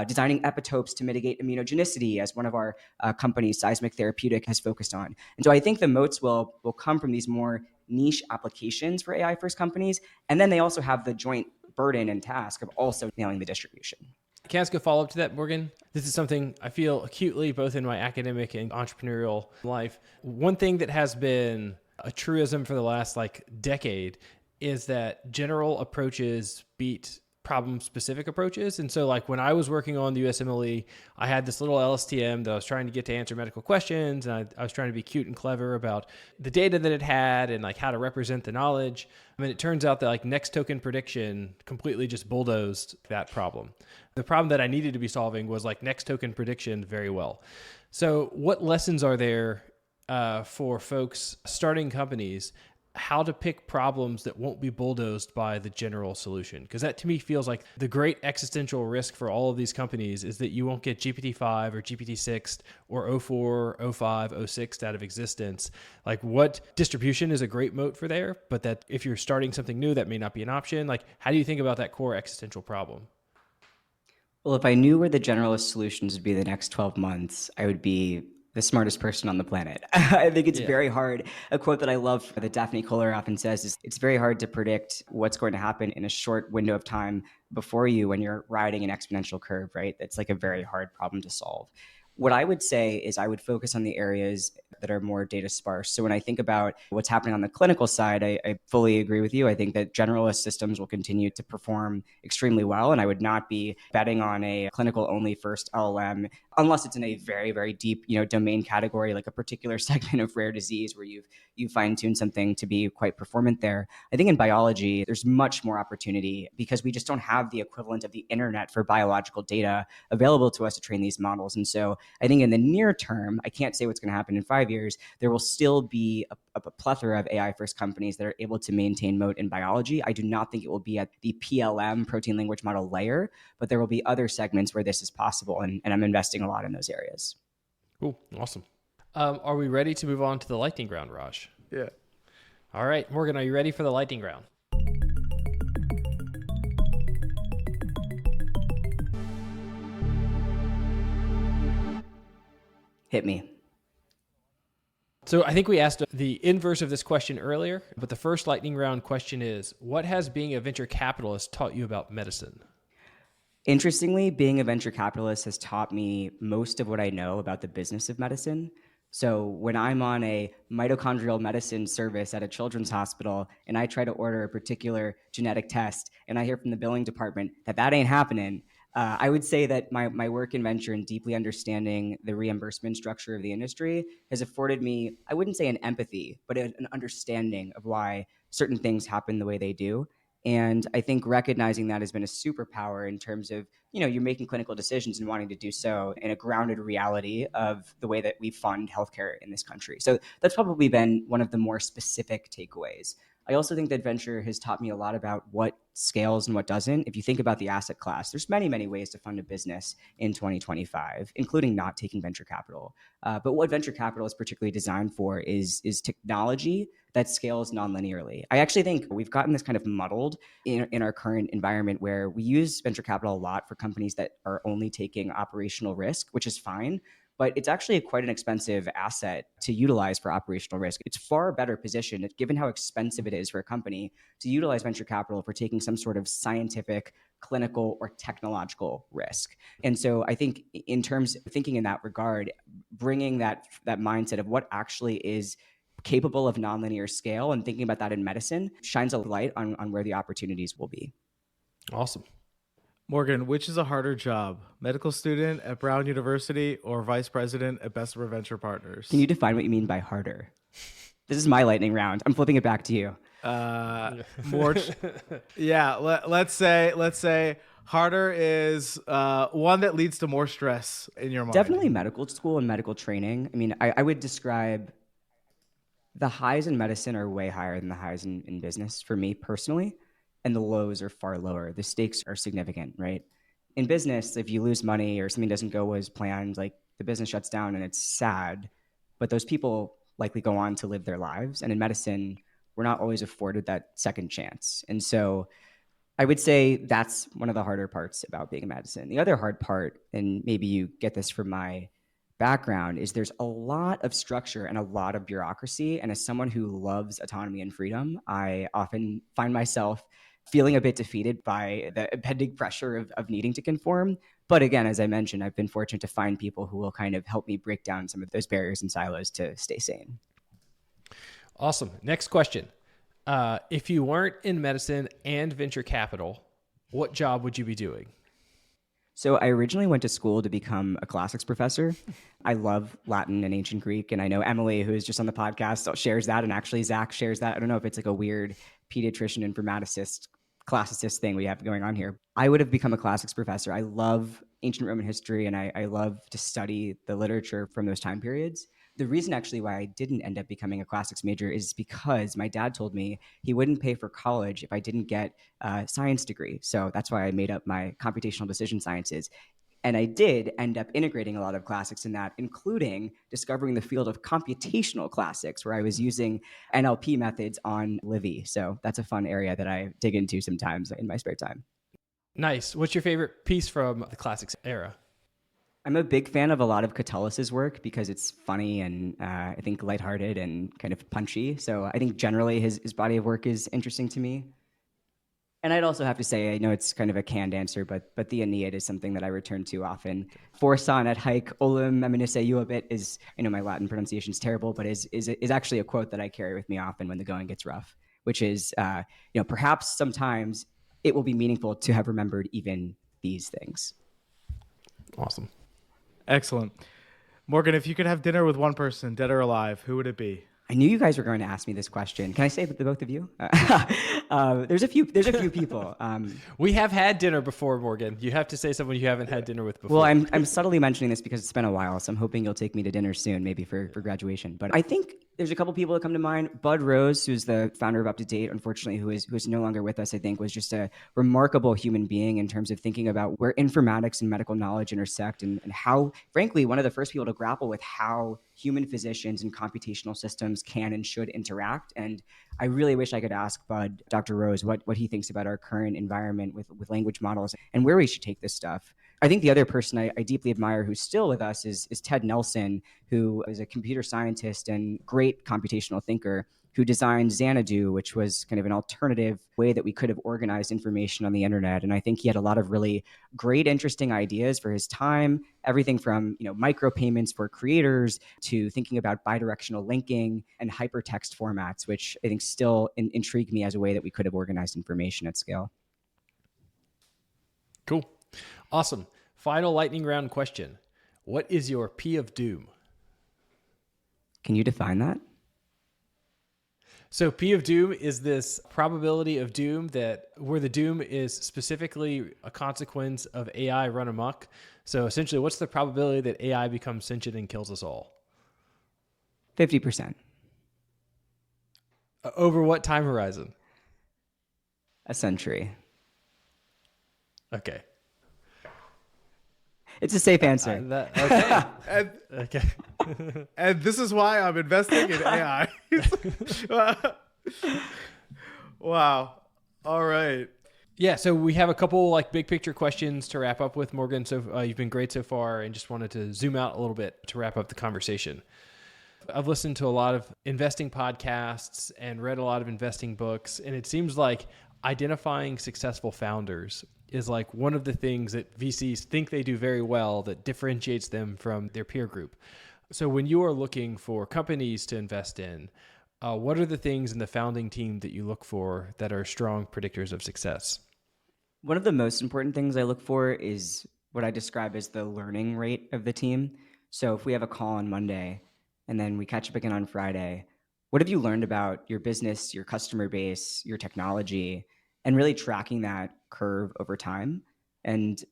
designing epitopes to mitigate immunogenicity, as one of our companies, Seismic Therapeutic, has focused on. And so I think the moats will come from these more niche applications for AI first companies. And then they also have the joint burden and task of also nailing the distribution. Can I ask a follow-up to that, Morgan? This is something I feel acutely both in my academic and entrepreneurial life. One thing that has been a truism for the last decade is that general approaches beat problem specific approaches. And so like when I was working on the USMLE, I had this little LSTM that I was trying to get to answer medical questions. And I was trying to be cute and clever about the data that it had and like how to represent the knowledge. I mean, it turns out that like next token prediction completely just bulldozed that problem. The problem that I needed to be solving was like next token prediction very well. So what lessons are there for folks starting companies, how to pick problems that won't be bulldozed by the general solution? Because that to me feels like the great existential risk for all of these companies is that you won't get GPT-5 or GPT-6 or O4, O5, O6 out of existence. Like what distribution is a great moat for there, but that if you're starting something new, that may not be an option. Like how do you think about that core existential problem? Well, if I knew where the generalist solutions would be the next 12 months, I would be the smartest person on the planet. I think it's very hard. A quote that I love that Daphne Kohler often says is, it's very hard to predict what's going to happen in a short window of time before you when you're riding an exponential curve, right? That's like a very hard problem to solve. What I would say is I would focus on the areas that are more data sparse. So when I think about what's happening on the clinical side, I fully agree with you. I think that generalist systems will continue to perform extremely well. And I would not be betting on a clinical only first LLM unless it's in a very, very deep, domain category, like a particular segment of rare disease where you fine-tune something to be quite performant there. I think in biology, there's much more opportunity because we just don't have the equivalent of the internet for biological data available to us to train these models. And so I think in the near term, I can't say what's going to happen in 5 years, there will still be a plethora of AI first companies that are able to maintain moat in biology. I do not think it will be at the PLM, protein language model layer, but there will be other segments where this is possible. And I'm investing a lot in those areas. Cool. Awesome. Are we ready to move on to the lightning round, Raj? Yeah. All right, Morgan, are you ready for the lightning round? Hit me. So I think we asked the inverse of this question earlier, but the first lightning round question is, what has being a venture capitalist taught you about medicine? Interestingly, being a venture capitalist has taught me most of what I know about the business of medicine. So when I'm on a mitochondrial medicine service at a children's hospital and I try to order a particular genetic test and I hear from the billing department that ain't happening, I would say that my work in venture and deeply understanding the reimbursement structure of the industry has afforded me, I wouldn't say an empathy, but an understanding of why certain things happen the way they do. And I think recognizing that has been a superpower in terms of, you're making clinical decisions and wanting to do so in a grounded reality of the way that we fund healthcare in this country. So that's probably been one of the more specific takeaways. I also think that venture has taught me a lot about what scales and what doesn't. If you think about the asset class, there's many, many ways to fund a business in 2025, including not taking venture capital. But what venture capital is particularly designed for is technology that scales non-linearly. I actually think we've gotten this kind of muddled in our current environment where we use venture capital a lot for companies that are only taking operational risk, which is fine. But it's actually quite an expensive asset to utilize for operational risk. It's far better positioned, given how expensive it is for a company, to utilize venture capital for taking some sort of scientific, clinical, or technological risk. And so I think in terms of thinking in that regard, bringing that mindset of what actually is capable of nonlinear scale and thinking about that in medicine shines a light on where the opportunities will be. Awesome. Morgan, which is a harder job, medical student at Brown University or vice president at Bessemer Venture Partners? Can you define what you mean by harder? This is my lightning round. I'm flipping it back to you. More, yeah. Let's say harder is one that leads to more stress in your mind. Definitely medical school and medical training. I mean, I would describe the highs in medicine are way higher than the highs in business for me personally, and the lows are far lower. The stakes are significant, right? In business, if you lose money or something doesn't go as planned, like the business shuts down and it's sad, but those people likely go on to live their lives. And in medicine, we're not always afforded that second chance. And so I would say that's one of the harder parts about being in medicine. The other hard part, and maybe you get this from my background, is there's a lot of structure and a lot of bureaucracy. And as someone who loves autonomy and freedom, I often find myself feeling a bit defeated by the impending pressure of needing to conform. But again, as I mentioned, I've been fortunate to find people who will kind of help me break down some of those barriers and silos to stay sane. Awesome. Next question. If you weren't in medicine and venture capital, what job would you be doing? So I originally went to school to become a classics professor. I love Latin and ancient Greek, and I know Emily, who is just on the podcast, shares that, and actually Zach shares that. I don't know if it's like a weird pediatrician, informaticist, classicist thing we have going on here. I would have become a classics professor. I love ancient Roman history, and I love to study the literature from those time periods. The reason actually why I didn't end up becoming a classics major is because my dad told me he wouldn't pay for college if I didn't get a science degree. So that's why I made up my computational decision sciences. And I did end up integrating a lot of classics in that, including discovering the field of computational classics, where I was using NLP methods on Livy. So that's a fun area that I dig into sometimes in my spare time. Nice. What's your favorite piece from the classics era? I'm a big fan of a lot of Catullus's work because it's funny and I think lighthearted and kind of punchy. So I think generally his body of work is interesting to me. And I'd also have to say, I know it's kind of a canned answer, but the Aeneid is something that I return to often. Forsan et haec olim eminisse iuvabit is, I know my Latin pronunciation is terrible, but is actually a quote that I carry with me often when the going gets rough, which is, perhaps sometimes it will be meaningful to have remembered even these things. Awesome. Excellent. Morgan, if you could have dinner with one person, dead or alive, who would it be? I knew you guys were going to ask me this question. Can I say the both of you? There's a few people. We have had dinner before, Morgan. You have to say someone you haven't had dinner with before. Well, I'm subtly mentioning this because it's been a while, so I'm hoping you'll take me to dinner soon, maybe for graduation. But I think there's a couple people that come to mind. Bud Rose, who's the founder of Up to Date, unfortunately, who is no longer with us, I think was just a remarkable human being in terms of thinking about where informatics and medical knowledge intersect and how, frankly, one of the first people to grapple with how human physicians and computational systems can and should interact. And I really wish I could ask Bud, Dr. Rose, what he thinks about our current environment with language models and where we should take this stuff. I think the other person I deeply admire who's still with us is Ted Nelson, who is a computer scientist and great computational thinker who designed Xanadu, which was kind of an alternative way that we could have organized information on the internet. And I think he had a lot of really great, interesting ideas for his time, everything from micropayments for creators to thinking about bidirectional linking and hypertext formats, which I think still intrigue me as a way that we could have organized information at scale. Cool. Awesome. Final lightning round question. What is your P of doom? Can you define that? So P of doom is this probability of doom that where the doom is specifically a consequence of AI run amok. So essentially, what's the probability that AI becomes sentient and kills us all? 50%. Over what time horizon? A century. Okay. It's a safe answer. Okay. And this is why I'm investing in AI. Wow. All right. Yeah, so we have a couple big picture questions to wrap up with, Morgan. So you've been great so far, and just wanted to zoom out a little bit to wrap up the conversation. I've listened to a lot of investing podcasts and read a lot of investing books, and it seems like identifying successful founders is one of the things that VCs think they do very well that differentiates them from their peer group. So when you are looking for companies to invest in, what are the things in the founding team that you look for that are strong predictors of success? One of the most important things I look for is what I describe as the learning rate of the team. So if we have a call on Monday and then we catch up again on Friday, what have you learned about your business, your customer base, your technology, and really tracking that curve over time? And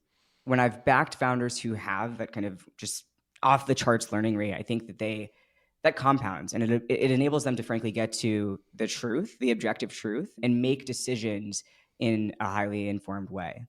when I've backed founders who have that kind of just off the charts learning rate, I think that compounds and it enables them to frankly get to the truth, the objective truth, and make decisions in a highly informed way.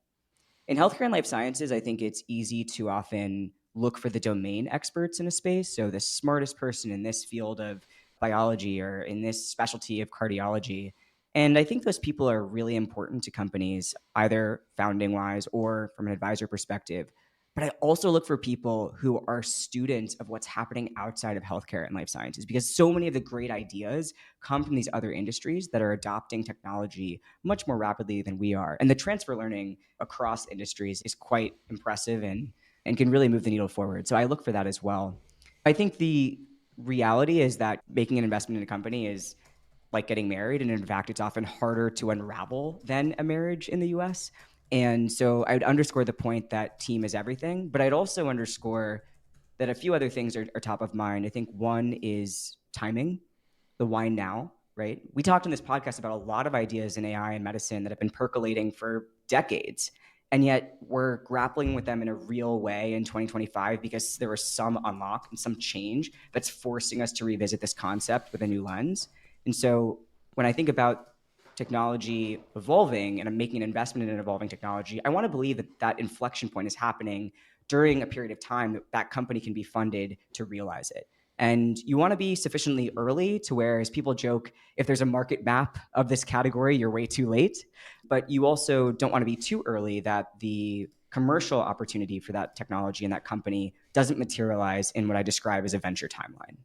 In healthcare and life sciences, I think it's easy to often look for the domain experts in a space. So the smartest person in this field of biology or in this specialty of cardiology. And I think those people are really important to companies, either founding wise or from an advisor perspective. But I also look for people who are students of what's happening outside of healthcare and life sciences, because so many of the great ideas come from these other industries that are adopting technology much more rapidly than we are. And the transfer learning across industries is quite impressive and can really move the needle forward. So I look for that as well. I think the reality is that making an investment in a company is like getting married. And in fact, it's often harder to unravel than a marriage in the US. And so I would underscore the point that team is everything, but I'd also underscore that a few other things are top of mind. I think one is timing, the why now, right? We talked on this podcast about a lot of ideas in AI and medicine that have been percolating for decades. And yet we're grappling with them in a real way in 2025 because there was some unlock and some change that's forcing us to revisit this concept with a new lens. And so when I think about technology evolving and I'm making an investment in an evolving technology, I want to believe that that inflection point is happening during a period of time that that company can be funded to realize it. And you want to be sufficiently early to where, as people joke, if there's a market map of this category, you're way too late. But you also don't want to be too early that the commercial opportunity for that technology and that company doesn't materialize in what I describe as a venture timeline.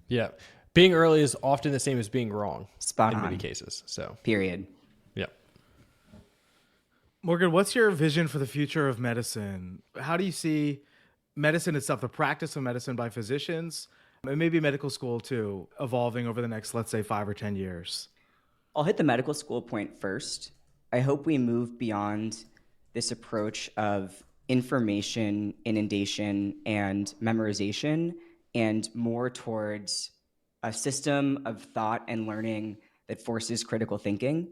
Yeah. Being early is often the same as being wrong. Spot in on. many cases. So, period. Yeah. Morgan, what's your vision for the future of medicine? How do you see medicine itself, the practice of medicine by physicians, and maybe medical school too, evolving over the next, let's say, 5 or 10 years? I'll hit the medical school point first. I hope we move beyond this approach of information inundation and memorization and more towards a system of thought and learning that forces critical thinking.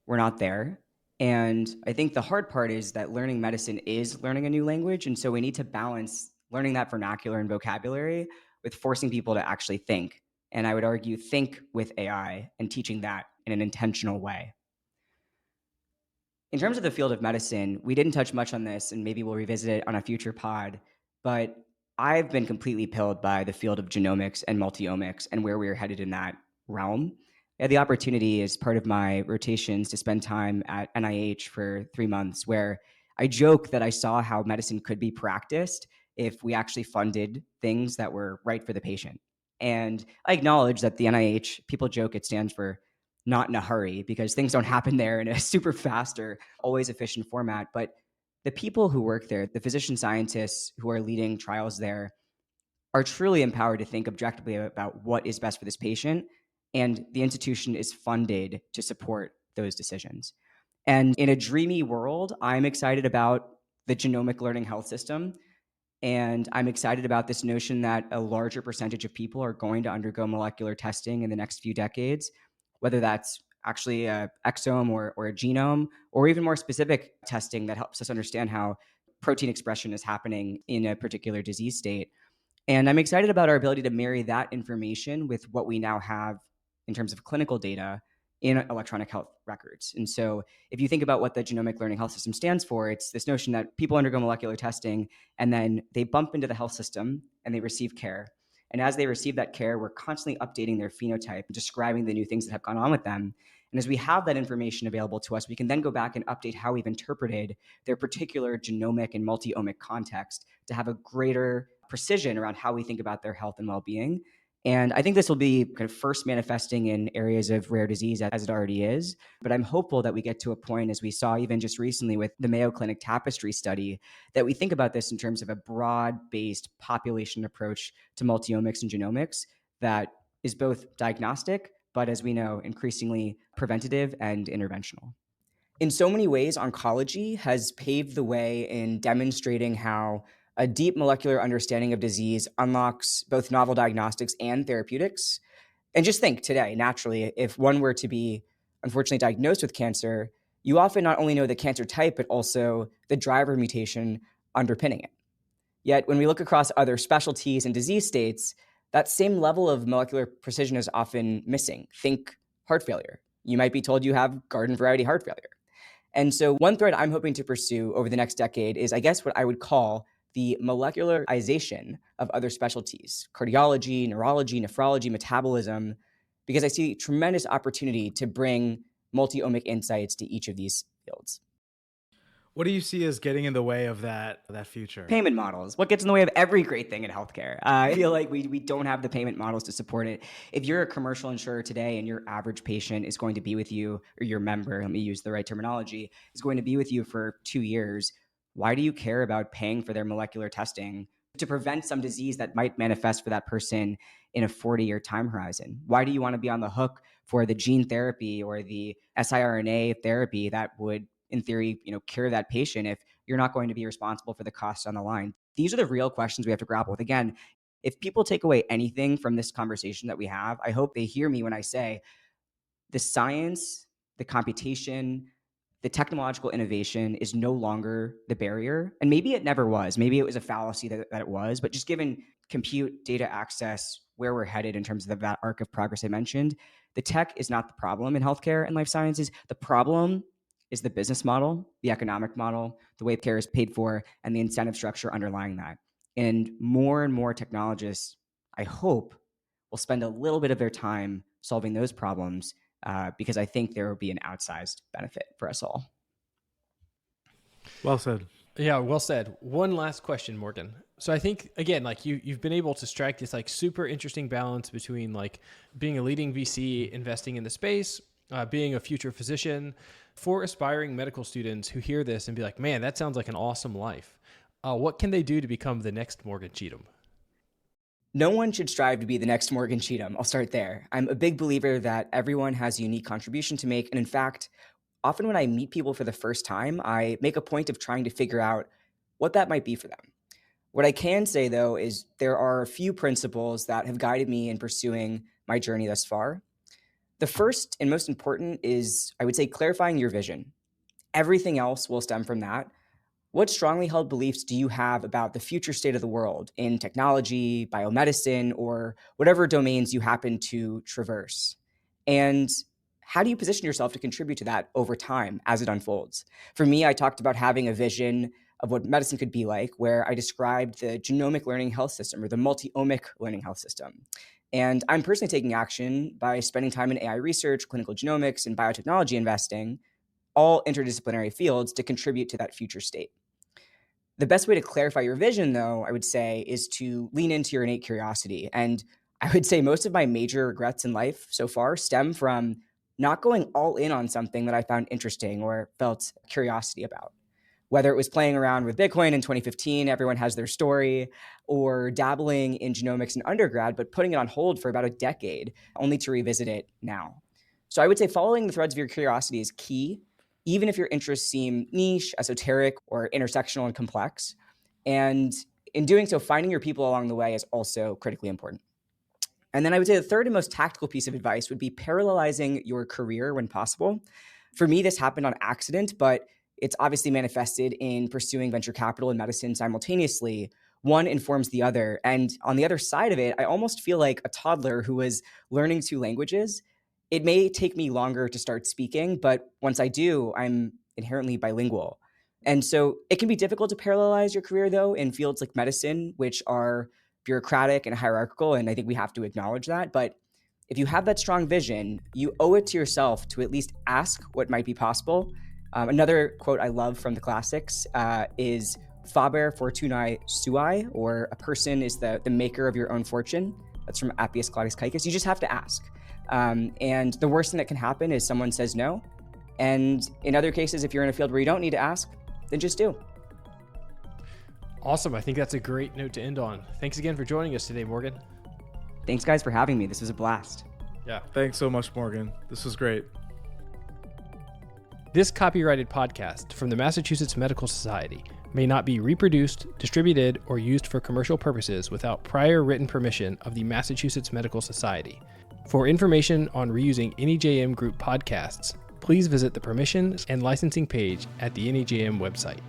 We're not there. And I think the hard part is that learning medicine is learning a new language. And so we need to balance learning that vernacular and vocabulary with forcing people to actually think. And I would argue think with AI and teaching that in an intentional way. In terms of the field of medicine, we didn't touch much on this, and maybe we'll revisit it on a future pod, but I've been completely pilled by the field of genomics and multi-omics and where we're headed in that realm. I had the opportunity as part of my rotations to spend time at NIH for 3 months, where I joke that I saw how medicine could be practiced if we actually funded things that were right for the patient. And I acknowledge that the NIH, people joke it stands for not in a hurry because things don't happen there in a super fast or always efficient format. But the people who work there, the physician scientists who are leading trials there, are truly empowered to think objectively about what is best for this patient. And the institution is funded to support those decisions. And in a dreamy world, I'm excited about the genomic learning health system. And I'm excited about this notion that a larger percentage of people are going to undergo molecular testing in the next few decades, whether that's actually a exome or a genome, or even more specific testing that helps us understand how protein expression is happening in a particular disease state. And I'm excited about our ability to marry that information with what we now have in terms of clinical data in electronic health records. And so if you think about what the genomic learning health system stands for, it's this notion that people undergo molecular testing and then they bump into the health system and they receive care. And as they receive that care, we're constantly updating their phenotype, describing the new things that have gone on with them. And as we have that information available to us, we can then go back and update how we've interpreted their particular genomic and multi-omic context to have a greater precision around how we think about their health and well-being. And I think this will be kind of first manifesting in areas of rare disease as it already is. But I'm hopeful that we get to a point, as we saw even just recently with the Mayo Clinic Tapestry study, that we think about this in terms of a broad-based population approach to multi-omics and genomics that is both diagnostic, but as we know, increasingly preventative and interventional. In so many ways, oncology has paved the way in demonstrating how a deep molecular understanding of disease unlocks both novel diagnostics and therapeutics. And just think today, naturally, if one were to be unfortunately diagnosed with cancer, you often not only know the cancer type, but also the driver mutation underpinning it. Yet when we look across other specialties and disease states, that same level of molecular precision is often missing. Think heart failure. You might be told you have garden variety heart failure. And so one thread I'm hoping to pursue over the next decade is, I guess, what I would call the molecularization of other specialties, cardiology, neurology, nephrology, metabolism, because I see tremendous opportunity to bring multi-omic insights to each of these fields. What do you see as getting in the way of that future? Payment models. What gets in the way of every great thing in healthcare? I feel like we don't have the payment models to support it. If you're a commercial insurer today and your average patient is going to be with you, or your member, let me use the right terminology, is going to be with you for 2 years, why do you care about paying for their molecular testing to prevent some disease that might manifest for that person in a 40-year time horizon? Why do you want to be on the hook for the gene therapy or the siRNA therapy that would in theory, cure that patient if you're not going to be responsible for the costs on the line? These are the real questions we have to grapple with. Again, if people take away anything from this conversation that we have, I hope they hear me when I say the science, the computation, the technological innovation is no longer the barrier. And maybe it never was. Maybe it was a fallacy that it was. But just given compute, data access, where we're headed in terms of that arc of progress I mentioned, the tech is not the problem in healthcare and life sciences. The problem is the business model, the economic model, the way care is paid for, and the incentive structure underlying that. And more technologists, I hope, will spend a little bit of their time solving those problems because I think there will be an outsized benefit for us all. Well said. Yeah, well said. One last question, Morgan. So I think, again, like you've been able to strike this like super interesting balance between like being a leading VC, investing in the space, being a future physician. For aspiring medical students who hear this and be like, man, that sounds like an awesome life. What can they do to become the next Morgan Cheatham? No one should strive to be the next Morgan Cheatham. I'll start there. I'm a big believer that everyone has a unique contribution to make. And in fact, often when I meet people for the first time, I make a point of trying to figure out what that might be for them. What I can say, though, is there are a few principles that have guided me in pursuing my journey thus far. The first and most important is, I would say, clarifying your vision. Everything else will stem from that. What strongly held beliefs do you have about the future state of the world in technology, biomedicine, or whatever domains you happen to traverse? And how do you position yourself to contribute to that over time as it unfolds? For me, I talked about having a vision of what medicine could be like, where I described the genomic learning health system or the multi-omic learning health system. And I'm personally taking action by spending time in AI research, clinical genomics, and biotechnology investing, all interdisciplinary fields, to contribute to that future state. The best way to clarify your vision, though, I would say, is to lean into your innate curiosity. And I would say most of my major regrets in life so far stem from not going all in on something that I found interesting or felt curiosity about. Whether it was playing around with Bitcoin in 2015, everyone has their story, or dabbling in genomics in undergrad, but putting it on hold for about a decade, only to revisit it now. So I would say following the threads of your curiosity is key, even if your interests seem niche, esoteric, or intersectional and complex. And in doing so, finding your people along the way is also critically important. And then I would say the third and most tactical piece of advice would be parallelizing your career when possible. For me, this happened on accident, but it's obviously manifested in pursuing venture capital and medicine simultaneously. One informs the other. And on the other side of it, I almost feel like a toddler who was learning 2 languages. It may take me longer to start speaking, but once I do, I'm inherently bilingual. And so it can be difficult to parallelize your career, though, in fields like medicine, which are bureaucratic and hierarchical, and I think we have to acknowledge that. But if you have that strong vision, you owe it to yourself to at least ask what might be possible. Another quote I love from the classics is "Faber fortunae suae," or "a person is the maker of your own fortune." That's from Appius Claudius Caecus. You just have to ask. And the worst thing that can happen is someone says no. And in other cases, if you're in a field where you don't need to ask, then just do. Awesome. I think that's a great note to end on. Thanks again for joining us today, Morgan. Thanks, guys, for having me. This was a blast. Yeah. Thanks so much, Morgan. This was great. This copyrighted podcast from the Massachusetts Medical Society may not be reproduced, distributed, or used for commercial purposes without prior written permission of the Massachusetts Medical Society. For information on reusing NEJM Group podcasts, please visit the permissions and licensing page at the NEJM website.